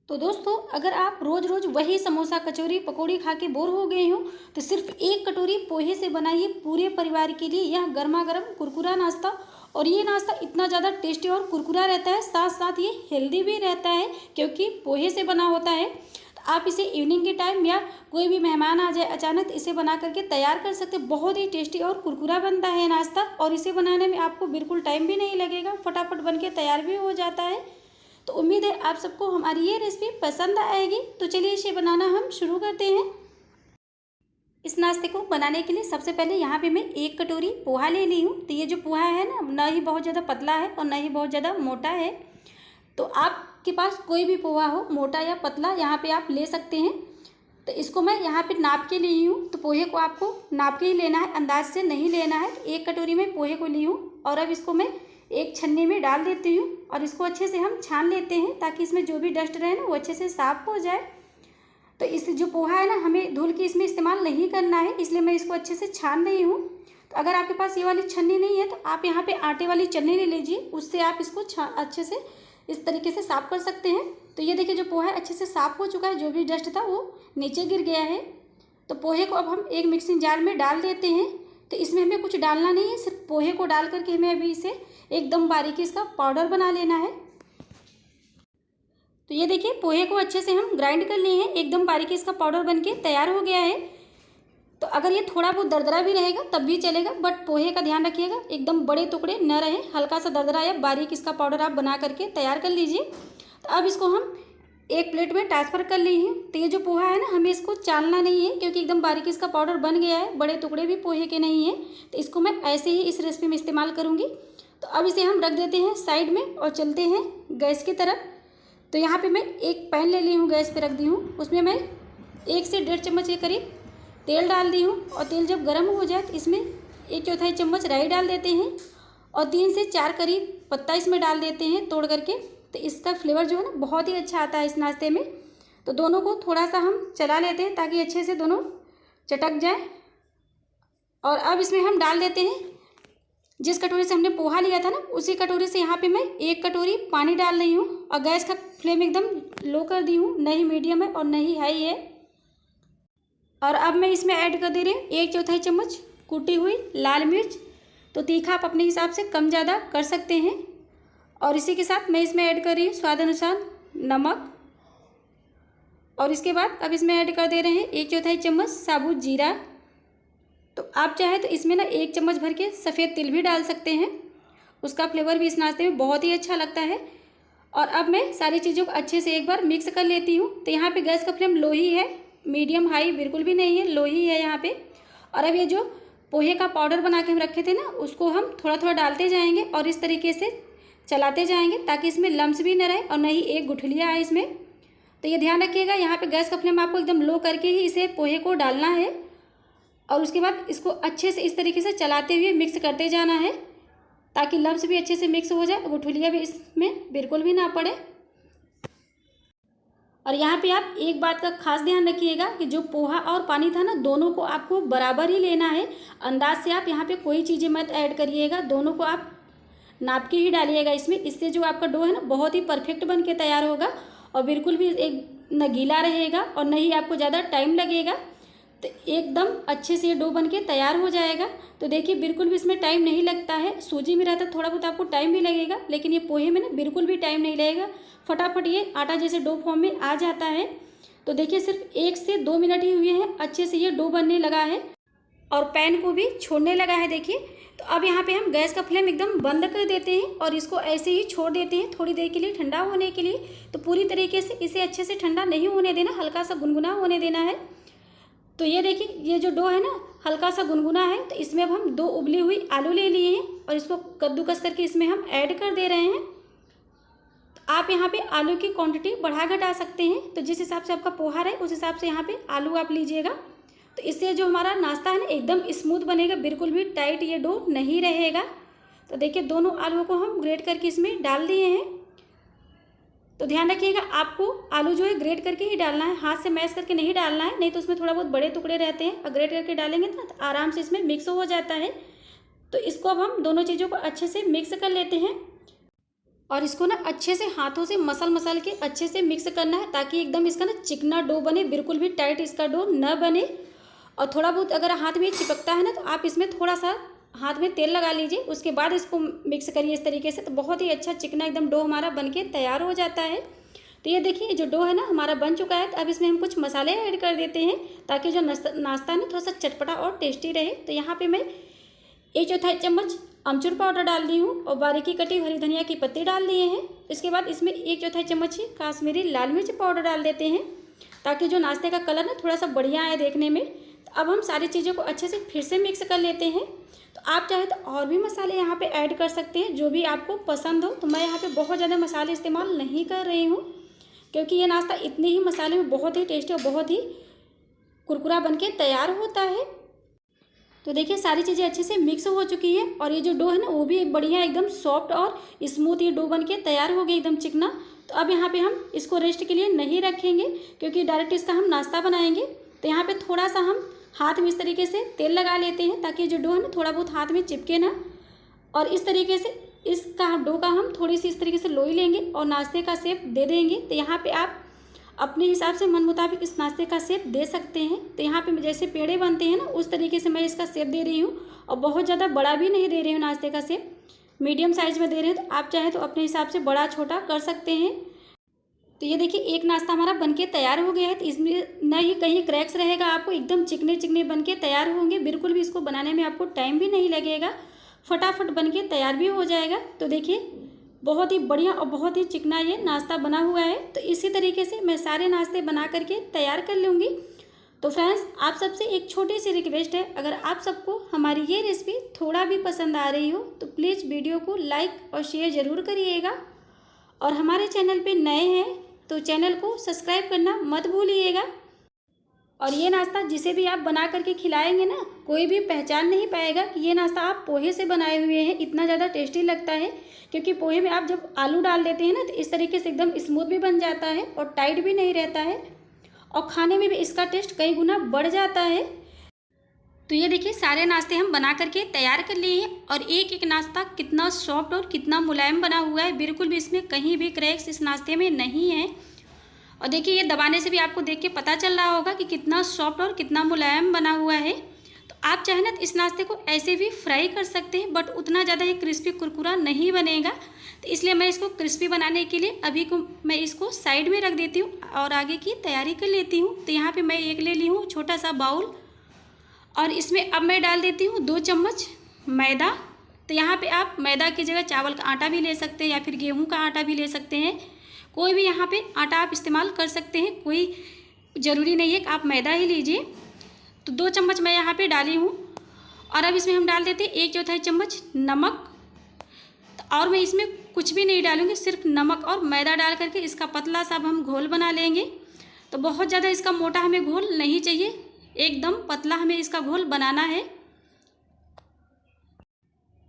तो दोस्तों, अगर आप रोज़ रोज़ वही समोसा कचौरी पकौड़ी खा के बोर हो गए हो तो सिर्फ एक कटोरी पोहे से बनाइए पूरे परिवार के लिए यह गर्मा गर्म कुरकुरा नाश्ता। और ये नाश्ता इतना ज़्यादा टेस्टी और कुरकुरा रहता है, साथ साथ ये हेल्दी भी रहता है क्योंकि पोहे से बना होता है। तो आप इसे इवनिंग के टाइम या कोई भी मेहमान आ जाए अचानक तो इसे बना करके तैयार कर सकते हैं। बहुत ही टेस्टी और कुरकुरा बनता है नाश्ता, और इसे बनाने में आपको बिल्कुल टाइम भी नहीं लगेगा, फटाफट बन के तैयार भी हो जाता है। तो उम्मीद है आप सबको हमारी ये रेसिपी पसंद आएगी। तो चलिए इसे बनाना हम शुरू करते हैं। इस नाश्ते को बनाने के लिए सबसे पहले यहाँ पे मैं 1 कटोरी पोहा ले ली हूँ। तो ये जो पोहा है ना ही बहुत ज़्यादा पतला है और ना ही बहुत ज़्यादा मोटा है। तो आपके पास कोई भी पोहा हो, मोटा या पतला, यहाँ पे आप ले सकते हैं। तो इसको मैं यहाँ पे नाप के ली हूँ। तो पोहे को आपको नाप के ही लेना है, अंदाज से नहीं लेना है। 1 कटोरी में पोहे को ली हूँ और अब इसको मैं एक छन्नी में डाल देती हूँ और इसको अच्छे से हम छान लेते हैं ताकि इसमें जो भी डस्ट रहे ना वो अच्छे से साफ़ हो जाए। तो इस जो पोहा है ना, हमें धुल के इसमें इस्तेमाल नहीं करना है, इसलिए मैं इसको अच्छे से छान रही हूँ। तो अगर आपके पास ये वाली छन्नी नहीं है तो आप यहाँ पे आटे वाली छन्नी ले लीजिए, उससे आप इसको अच्छे से इस तरीके से साफ़ कर सकते हैं। तो ये देखिए जो पोहा है अच्छे से साफ़ हो चुका है, जो भी डस्ट था वो नीचे गिर गया है। तो पोहे को अब हम एक मिक्सिंग जार में डाल देते हैं। तो इसमें हमें कुछ डालना नहीं है, सिर्फ पोहे को डाल करके हमें अभी इसे एकदम बारीकी इसका पाउडर बना लेना है। तो ये देखिए पोहे को अच्छे से हम ग्राइंड कर लिए हैं, एकदम बारीकी इसका पाउडर बनके तैयार हो गया है। तो अगर ये थोड़ा बहुत दरदरा भी रहेगा तब भी चलेगा, बट पोहे का ध्यान रखिएगा एकदम बड़े टुकड़े न रहे, हल्का सा दरदरा या बारीक इसका पाउडर आप बना करके तैयार कर लीजिए। तो अब इसको हम एक प्लेट में ट्रांसफ़र कर ली हैं। तो ये जो पोहा है ना, हमें इसको चालना नहीं है क्योंकि एकदम बारीकी इसका पाउडर बन गया है, बड़े टुकड़े भी पोहे के नहीं हैं। तो इसको मैं ऐसे ही इस रेसिपी में इस्तेमाल करूँगी। तो अब इसे हम रख देते हैं साइड में और चलते हैं गैस की तरफ। तो यहाँ पे मैं एक पैन ले ली हूँ, गैस पे रख दी हूँ। उसमें मैं 1 से 1.5 चम्मच के करीब तेल डाल दी हूँ और तेल जब गर्म हो जाए तो इसमें 1/4 चम्मच राई डाल देते हैं और 3 से 4 करीब पत्ता इसमें डाल देते हैं तोड़ करके। तो इसका फ्लेवर जो है ना बहुत ही अच्छा आता है इस नाश्ते में। तो दोनों को थोड़ा सा हम चला लेते हैं ताकि अच्छे से दोनों चटक जाए। और अब इसमें हम डाल देते हैं जिस कटोरी से हमने पोहा लिया था ना, उसी कटोरी से यहाँ पे मैं 1 कटोरी पानी डाल रही हूँ और गैस का फ्लेम एकदम लो कर दी हूँ, नहीं मीडियम है और नहीं हाई है। और अब मैं इसमें ऐड कर दे रही हूँ 1/4 चम्मच कूटी हुई लाल मिर्च। तो तीखा आप अपने हिसाब से कम ज़्यादा कर सकते हैं। और इसी के साथ मैं इसमें ऐड कर रही हूँ स्वाद अनुसार नमक। और इसके बाद अब इसमें ऐड कर दे रहे हैं 1/4 चम्मच साबुत जीरा। तो आप चाहे तो इसमें ना 1 चम्मच भर के सफ़ेद तिल भी डाल सकते हैं, उसका फ्लेवर भी इस नाश्ते में बहुत ही अच्छा लगता है। और अब मैं सारी चीज़ों को अच्छे से एक बार मिक्स कर लेती हूँ। तो यहाँ पे गैस का फ्लेम लो ही है, मीडियम हाई बिल्कुल भी नहीं है, लो ही है यहाँ पे। और अब ये जो पोहे का पाउडर बना के हम रखे थे ना, उसको हम थोड़ा थोड़ा डालते जाएंगे और इस तरीके से चलाते जाएंगे ताकि इसमें लम्स भी न रहे और न ही एक गुठलियाँ आए इसमें। तो ये ध्यान रखिएगा, यहाँ पे गैस का फ्लेम आपको एकदम लो करके ही इसे पोहे को डालना है और उसके बाद इसको अच्छे से इस तरीके से चलाते हुए मिक्स करते जाना है ताकि लम्स भी अच्छे से मिक्स हो जाए और गुठलियाँ भी इसमें बिल्कुल भी ना पड़े। और यहाँ पे आप एक बात का खास ध्यान रखिएगा कि जो पोहा और पानी था ना, दोनों को आपको बराबर ही लेना है। अंदाज से आप यहाँ पे कोई चीज़ें मत ऐड करिएगा, दोनों को आप नाप के ही डालिएगा इसमें। इससे जो आपका डो है ना बहुत ही परफेक्ट बन के तैयार होगा और बिल्कुल भी एक न गीला रहेगा और न ही आपको ज़्यादा टाइम लगेगा। तो एकदम अच्छे से ये डो बन के तैयार हो जाएगा। तो देखिए बिल्कुल भी इसमें टाइम नहीं लगता है, सूजी में रहता थोड़ा बहुत आपको टाइम भी लगेगा, लेकिन ये पोहे में ना बिल्कुल भी टाइम नहीं लगेगा, फटाफट ये आटा जैसे डो फॉर्म में आ जाता है। तो देखिए सिर्फ 1 से 2 मिनट ही हुए हैं, अच्छे से ये डो बनने लगा है और पैन को भी छोड़ने लगा है देखिए। तो अब यहाँ पे हम गैस का फ्लेम एकदम बंद कर देते हैं और इसको ऐसे ही छोड़ देते हैं थोड़ी देर के लिए ठंडा होने के लिए। तो पूरी तरीके से इसे अच्छे से ठंडा नहीं होने देना, हल्का सा गुनगुना होने देना है। तो ये देखिए ये जो डो है ना हल्का सा गुनगुना है। तो इसमें अब हम 2 उबली हुई आलू ले लिए हैं और इसको कद्दूकस करके इसमें हम ऐड कर दे रहे हैं। तो आप यहाँ पे आलू की क्वांटिटी बढ़ा घटा सकते हैं, तो जिस हिसाब से आपका पोहा है उस हिसाब से यहाँ पे आलू आप लीजिएगा। तो इससे जो हमारा नाश्ता है ना एकदम स्मूथ बनेगा, बिल्कुल भी टाइट ये डो नहीं रहेगा। तो देखिए दोनों आलूओं को हम ग्रेट करके इसमें डाल दिए हैं। तो ध्यान रखिएगा आपको आलू जो है ग्रेट करके ही डालना है, हाथ से मैश करके नहीं डालना है, नहीं तो उसमें थोड़ा बहुत बड़े टुकड़े रहते हैं और ग्रेट करके डालेंगे ना तो आराम से इसमें मिक्स हो जाता है। तो इसको अब हम दोनों चीज़ों को अच्छे से मिक्स कर लेते हैं और इसको ना अच्छे से हाथों से मसल के अच्छे से मिक्स करना है, ताकि एकदम इसका ना चिकना डो बने, बिल्कुल भी टाइट इसका डो न बने। और थोड़ा बहुत अगर हाथ में चिपकता है ना, तो आप इसमें थोड़ा सा हाथ में तेल लगा लीजिए, उसके बाद इसको मिक्स करिए इस तरीके से। तो बहुत ही अच्छा चिकना एकदम डो हमारा बनके तैयार हो जाता है। तो ये देखिए जो डो है ना हमारा बन चुका है। तो अब इसमें हम कुछ मसाले ऐड कर देते हैं, ताकि जो नाश्ता है ना थोड़ा सा चटपटा और टेस्टी रहे। तो यहाँ पे मैं 1/4 चम्मच अमचूर पाउडर डाल दी हूँ और बारीकी कटी हरी धनिया की पत्ती डाल दिए हैं। इसके बाद इसमें 1/4 चम्मच ही काश्मीरी लाल मिर्च पाउडर डाल देते हैं, ताकि जो नाश्ते का कलर ना थोड़ा सा बढ़िया आए देखने में। तो अब हम सारी चीज़ों को अच्छे से फिर से मिक्स कर लेते हैं। तो आप चाहे तो और भी मसाले यहाँ पे ऐड कर सकते हैं, जो भी आपको पसंद हो। तो मैं यहाँ पे बहुत ज़्यादा मसाले इस्तेमाल नहीं कर रही हूँ, क्योंकि ये नाश्ता इतने ही मसाले में बहुत ही टेस्टी और बहुत ही कुरकुरा बनके तैयार होता है। तो देखिए सारी चीज़ें अच्छे से मिक्स हो चुकी है, और ये जो डो है ना वो भी बढ़िया एकदम सॉफ्ट और स्मूथ ये डो बनके तैयार हो गई, एकदम चिकना। तो अब यहाँ पे हम इसको रेस्ट के लिए नहीं रखेंगे, क्योंकि डायरेक्ट इसका हम नाश्ता बनाएंगे। तो यहाँ पे थोड़ा सा हम हाथ में इस तरीके से तेल लगा लेते हैं, ताकि जो डो है ना थोड़ा बहुत हाथ में चिपके ना। और इस तरीके से इसका डो का हम थोड़ी सी इस तरीके से लोई लेंगे और नाश्ते का शेप दे देंगे। तो यहाँ पे आप अपने हिसाब से मन मुताबिक इस नाश्ते का शेप दे सकते हैं। तो यहाँ पे जैसे पेड़े बनते हैं ना उस तरीके से मैं इसका शेप दे रही हूँ, और बहुत ज़्यादा बड़ा भी नहीं दे रही हूँ नाश्ते का शेप, मीडियम साइज़ में दे रहे हैं। तो आप चाहें तो अपने हिसाब से बड़ा छोटा कर सकते हैं। तो ये देखिए एक नाश्ता हमारा बनके तैयार हो गया है। तो इसमें न ही कहीं क्रैक्स रहेगा, आपको एकदम चिकने चिकने बनके तैयार होंगे। बिल्कुल भी इसको बनाने में आपको टाइम भी नहीं लगेगा, फटाफट बनके तैयार भी हो जाएगा। तो देखिए बहुत ही बढ़िया और बहुत ही चिकना ये नाश्ता बना हुआ है। तो इसी तरीके से मैं सारे नाश्ते बना करके तैयार कर लूँगी। तो फ्रेंड्स आप सबसे एक छोटी सी रिक्वेस्ट है, अगर आप सबको हमारी ये रेसिपी थोड़ा भी पसंद आ रही हो तो प्लीज़ वीडियो को लाइक और शेयर ज़रूर करिएगा। और हमारे चैनल पे नए हैं तो चैनल को सब्सक्राइब करना मत भूलिएगा। और ये नाश्ता जिसे भी आप बना करके खिलाएंगे ना, कोई भी पहचान नहीं पाएगा कि ये नाश्ता आप पोहे से बनाए हुए हैं। इतना ज़्यादा टेस्टी लगता है, क्योंकि पोहे में आप जब आलू डाल देते हैं ना तो इस तरीके से एकदम स्मूथ भी बन जाता है और टाइट भी नहीं रहता है, और खाने में भी इसका टेस्ट कई गुना बढ़ जाता है। तो ये देखिए सारे नाश्ते हम बना करके तैयार कर लिए हैं, और एक एक नाश्ता कितना सॉफ्ट और कितना मुलायम बना हुआ है। बिल्कुल भी इसमें कहीं भी क्रैक्स इस नाश्ते में नहीं है। और देखिए ये दबाने से भी आपको देख के पता चल रहा होगा कि कितना सॉफ्ट और कितना मुलायम बना हुआ है। तो आप चाहे ना तो इस नाश्ते को ऐसे भी फ्राई कर सकते हैं, बट उतना ज़्यादा ये क्रिस्पी कुरकुरा नहीं बनेगा। तो इसलिए मैं इसको क्रिस्पी बनाने के लिए अभी को मैं इसको साइड में रख देती हूँ और आगे की तैयारी कर लेती हूँ। तो यहाँ पे मैं एक ले ली हूँ छोटा सा बाउल, और इसमें अब मैं डाल देती हूँ 2 चम्मच मैदा। तो यहाँ पे आप मैदा की जगह चावल का आटा भी ले सकते हैं, या फिर गेहूँ का आटा भी ले सकते हैं। कोई भी यहाँ पे आटा आप इस्तेमाल कर सकते हैं, कोई ज़रूरी नहीं है कि आप मैदा ही लीजिए। तो 2 चम्मच मैं यहाँ पे डाली हूँ, और अब इसमें हम डाल देते हैं 1/4 चम्मच नमक। तो और मैं इसमें कुछ भी नहीं डालूँगी, सिर्फ नमक और मैदा डाल करके इसका पतला सा हम घोल बना लेंगे। तो बहुत ज़्यादा इसका मोटा हमें घोल नहीं चाहिए, एकदम पतला हमें इसका घोल बनाना है।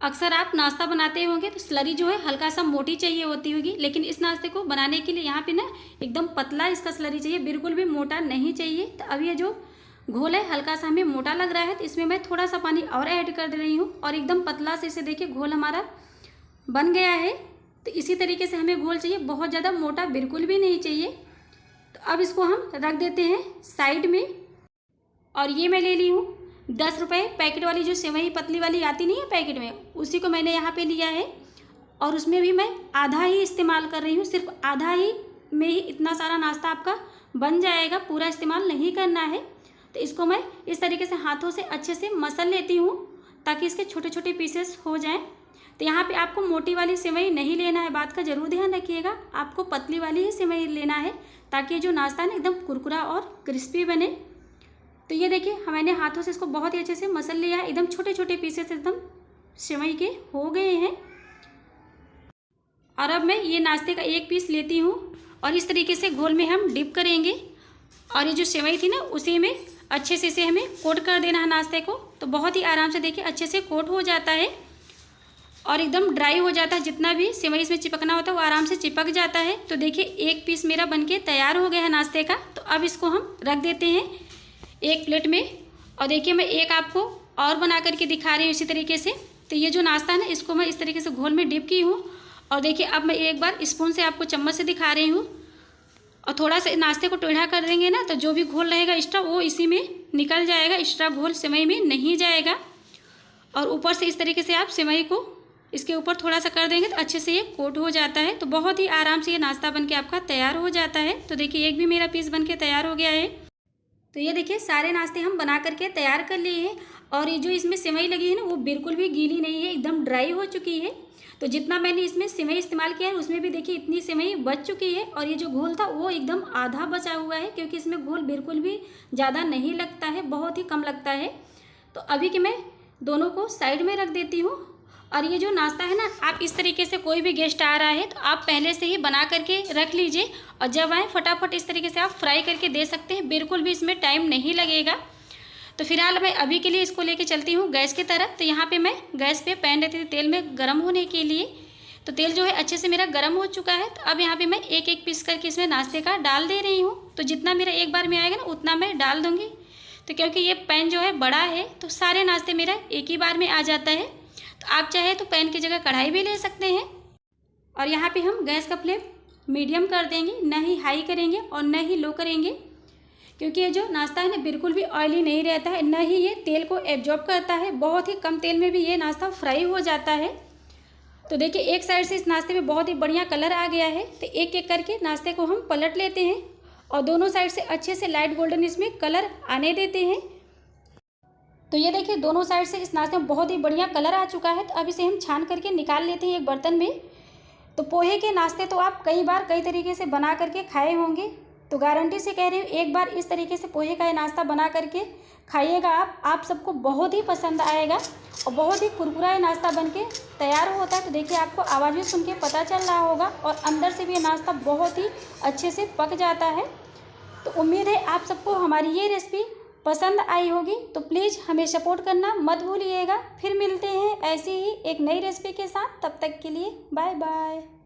अक्सर आप नाश्ता बनाते होंगे तो स्लरी जो है हल्का सा मोटी चाहिए होती होगी, लेकिन इस नाश्ते को बनाने के लिए यहाँ पे ना एकदम पतला इसका स्लरी चाहिए, बिल्कुल भी मोटा नहीं चाहिए। तो अब ये जो घोल है हल्का सा हमें मोटा लग रहा है, तो इसमें मैं थोड़ा सा पानी और ऐड कर दे रही हूँ, और एकदम पतला से इसे देखिए घोल हमारा बन गया है। तो इसी तरीके से हमें घोल चाहिए, बहुत ज़्यादा मोटा बिल्कुल भी नहीं चाहिए। तो अब इसको हम रख देते हैं साइड में। और ये मैं ले ली हूँ 10 रुपये पैकेट वाली, जो सेवई पतली वाली आती नहीं है पैकेट में, उसी को मैंने यहाँ पे लिया है। और उसमें भी मैं आधा ही इस्तेमाल कर रही हूँ, सिर्फ आधा ही में ही इतना सारा नाश्ता आपका बन जाएगा, पूरा इस्तेमाल नहीं करना है। तो इसको मैं इस तरीके से हाथों से अच्छे से मसल लेती हूँ, ताकि इसके छोटे छोटे पीसेस हो जाएँ। तो यहाँ पे आपको मोटी वाली सेवई नहीं लेना है, बात का ज़रूर ध्यान रखिएगा, आपको पतली वाली ही सेवई लेना है, ताकि जो नाश्ता है ना एकदम कुरकुरा और क्रिस्पी बने। तो ये देखिए मैंने हाथों से इसको बहुत ही अच्छे से मसल लिया है, एकदम छोटे छोटे पीसेस एकदम सेवई के हो गए हैं। और अब मैं ये नाश्ते का एक पीस लेती हूँ, और इस तरीके से घोल में हम डिप करेंगे, और ये जो सेवई थी ना उसी में अच्छे से इसे हमें कोट कर देना है नाश्ते को। तो बहुत ही आराम से देखिए अच्छे से कोट हो जाता है, और एकदम ड्राई हो जाता है, जितना भी सेवई इसमें चिपकना होता है वो आराम से चिपक जाता है। तो देखिए एक पीस मेरा बनके तैयार हो गया है नाश्ते का। तो अब इसको हम रख देते हैं एक प्लेट में, और देखिए मैं एक आपको और बना करके दिखा रही हूँ इसी तरीके से। तो ये जो नाश्ता है ना इसको मैं इस तरीके से घोल में डिप की हूँ, और देखिए अब मैं एक बार स्पून से आपको चम्मच से दिखा रही हूँ। और थोड़ा सा नाश्ते को टेढ़ा कर देंगे ना तो जो भी घोल रहेगा एक्स्ट्रा वो इसी में निकल जाएगा, एक्स्ट्रा घोल सेवई में नहीं जाएगा। और ऊपर से इस तरीके से आप सेवई को इसके ऊपर थोड़ा सा कर देंगे तो अच्छे से ये कोट हो जाता है। तो बहुत ही आराम से ये नाश्ता बनके आपका तैयार हो जाता है। तो देखिए एक भी मेरा पीस बनके तैयार हो गया है। तो ये देखिए सारे नाश्ते हम बना करके तैयार कर लिए हैं। और ये जो इसमें सेवई लगी है ना वो बिल्कुल भी गीली नहीं है, एकदम ड्राई हो चुकी है। तो जितना मैंने इसमें सेवई इस्तेमाल किया है उसमें भी देखिए इतनी सेवई बच चुकी है। और ये जो घोल था वो एकदम आधा बचा हुआ है, क्योंकि इसमें घोल बिल्कुल भी ज़्यादा नहीं लगता है, बहुत ही कम लगता है। तो अभी कि मैं दोनों को साइड में रख देती हूँ। और ये जो नाश्ता है ना, आप इस तरीके से कोई भी गेस्ट आ रहा है तो आप पहले से ही बना करके रख लीजिए। और जब आए फटाफट इस तरीके से आप फ्राई करके दे सकते हैं, बिल्कुल भी इसमें टाइम नहीं लगेगा। तो फिलहाल मैं अभी के लिए इसको लेके चलती हूँ गैस की तरफ। तो यहाँ पे मैं गैस पे पैन रखती थी तेल में गर्म होने के लिए। तो तेल जो है अच्छे से मेरा गर्म हो चुका है। तो अब यहाँ पे मैं एक एक पीस करके इसमें नाश्ते का डाल दे रही हूँ। तो जितना मेरा एक बार में आएगा ना उतना मैं डाल दूँगी। तो क्योंकि ये पैन जो है बड़ा है तो सारे नाश्ते मेरा एक ही बार में आ जाता है। तो आप चाहे तो पैन की जगह कढ़ाई भी ले सकते हैं। और यहाँ पे हम गैस का फ्लेम मीडियम कर देंगे, न ही हाई करेंगे और न ही लो करेंगे, क्योंकि ये जो नाश्ता है ना बिल्कुल भी ऑयली नहीं रहता है, न ही ये तेल को एब्जॉर्ब करता है। बहुत ही कम तेल में भी ये नाश्ता फ्राई हो जाता है। तो देखिए एक साइड से इस नाश्ते में बहुत ही बढ़िया कलर आ गया है। तो एक एक करके नाश्ते को हम पलट लेते हैं और दोनों साइड से अच्छे से लाइट गोल्डन इसमें कलर आने देते हैं। तो ये देखिए दोनों साइड से इस नाश्ते में बहुत ही बढ़िया कलर आ चुका है। तो अब इसे हम छान करके निकाल लेते हैं एक बर्तन में। तो पोहे के नाश्ते तो आप कई बार कई तरीके से बना करके खाए होंगे। तो गारंटी से कह रही हूँ एक बार इस तरीके से पोहे का ये नाश्ता बना करके खाइएगा आप सबको बहुत ही पसंद आएगा। और बहुत ही कुरकुरा ये नाश्ता बनके तैयार होता है। तो देखिए आपको आवाज़ भी सुन के पता चल रहा होगा और अंदर से भी ये नाश्ता बहुत ही अच्छे से पक जाता है। तो उम्मीद है आप सबको हमारी ये रेसिपी पसंद आई होगी। तो प्लीज़ हमें सपोर्ट करना मत भूलिएगा। फिर मिलते हैं ऐसी ही एक नई रेसिपी के साथ। तब तक के लिए बाय बाय।